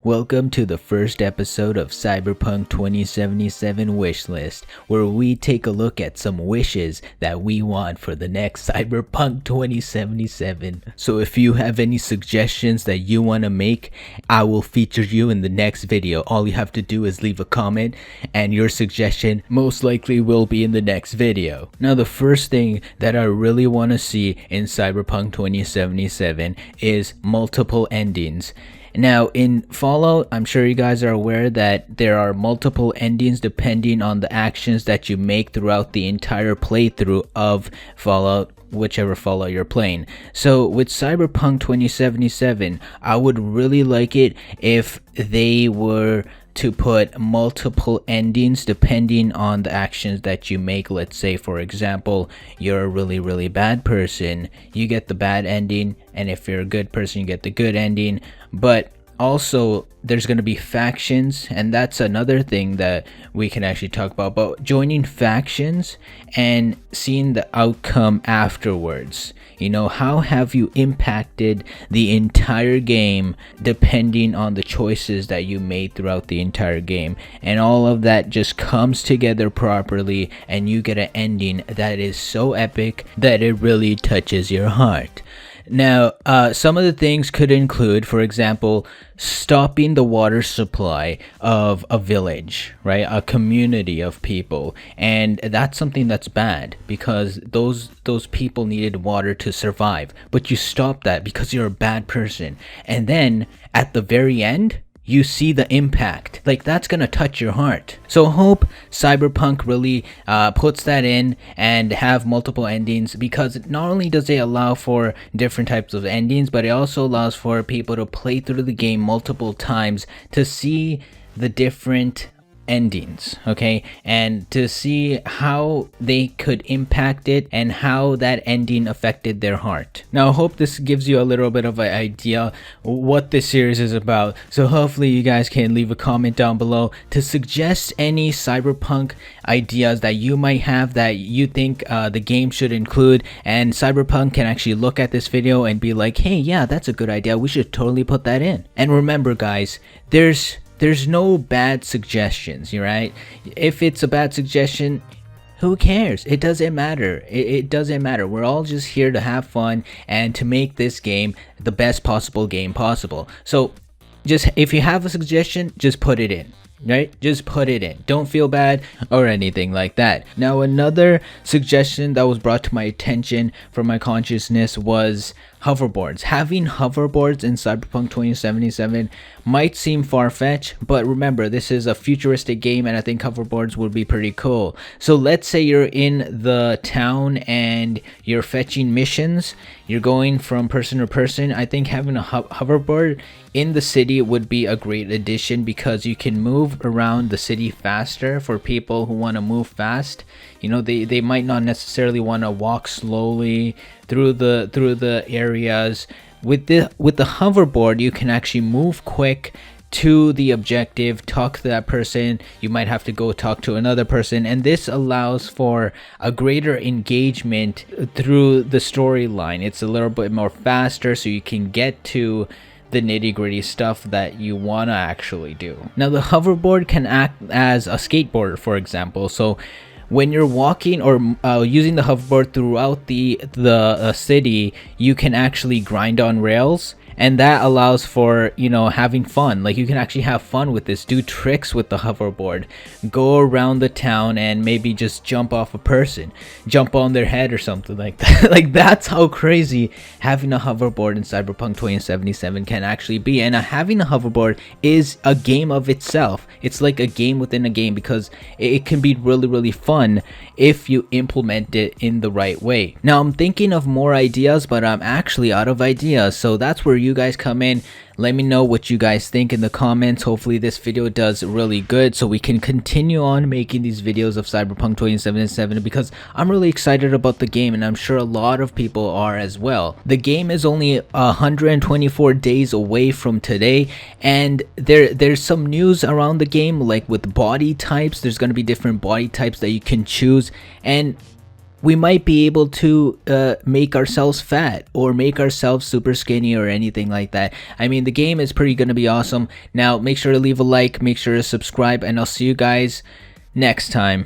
Welcome to the first episode of Cyberpunk 2077 Wishlist, where we take a look at some wishes that we want for the next Cyberpunk 2077. So if you have any suggestions that you want to make, I will feature you in the next video. All you have to do is leave a comment and your suggestion most likely will be in the next video. Now the first thing that I really want to see in Cyberpunk 2077 is multiple endings. Now in Fallout, I'm sure you guys are aware that there are multiple endings depending on the actions that you make throughout the entire playthrough of Fallout, whichever Fallout you're playing. So with Cyberpunk 2077, I would really like it if they were to put multiple endings depending on the actions that you make. Let's say, for example, you're a really bad person, you get the bad ending, and if you're a good person, you get the good ending. But also there's going to be factions, and that's another thing that we can actually talk about. But joining factions and seeing the outcome afterwards, you know, how have you impacted the entire game depending on the choices that you made throughout the entire game, and all of that just comes together properly and you get an ending that is so epic that it really touches your heart. Now, some of the things could include, for example, stopping the water supply of a village, right? A community of people. And that's something that's bad because those people needed water to survive. But you stop that because you're a bad person. And then at the very end, you see the impact. Like, that's gonna touch your heart. So hope Cyberpunk really puts that in and have multiple endings, because not only does it allow for different types of endings, but it also allows for people to play through the game multiple times to see the different endings, okay, and to see how they could impact it and how that ending affected their heart. Now I hope this gives you a little bit of an idea what this series is about, so hopefully you guys can leave a comment down below to suggest any Cyberpunk ideas that you might have that you think the game should include, and Cyberpunk can actually look at this video and be like, hey, yeah, that's a good idea, we should totally put that in. And remember guys, there's no bad suggestions, right? If it's a bad suggestion, who cares? It doesn't matter. It doesn't matter. We're all just here to have fun and to make this game the best possible game possible. So just, if you have a suggestion, just put it in, right? Just put it in. Don't feel bad or anything like that. Now another suggestion that was brought to my attention from my consciousness was hoverboards. Having hoverboards in Cyberpunk 2077 might seem far-fetched, but remember, this is a futuristic game and I think hoverboards would be pretty cool. So let's say you're in the town and you're fetching missions, you're going from person to person. I think having a hoverboard in the city would be a great addition, because you can move around the city faster for people who want to move fast. You know, they might not necessarily want to walk slowly through the areas. With the hoverboard, you can actually move quick to the objective, talk to that person. You might have to go talk to another person, and this allows for a greater engagement through the storyline. It's a little bit more faster, so you can get to the nitty-gritty stuff that you want to actually do. Now the hoverboard can act as a skateboard, for example. So when you're walking or using the hoverboard throughout the city, you can actually grind on rails, and that allows for, you know, having fun. Like, you can actually have fun with this, do tricks with the hoverboard, go around the town and maybe just jump off a person, jump on their head or something like that. Like, that's how crazy having a hoverboard in Cyberpunk 2077 can actually be. And having a hoverboard is a game of itself. It's like a game within a game, because it can be really fun if you implement it in the right way. Now I'm thinking of more ideas, but I'm actually out of ideas, so that's where you guys come in. Let me know what you guys think in the comments. Hopefully this video does really good so we can continue on making these videos of Cyberpunk 2077, because I'm really excited about the game and I'm sure a lot of people are as well. The game is only 124 days away from today, and there's some news around the game, like with body types. There's going to be different body types that you can choose, and we might be able to make ourselves fat or make ourselves super skinny or anything like that. I mean, the game is pretty gonna be awesome. Now, make sure to leave a like, make sure to subscribe, and I'll see you guys next time.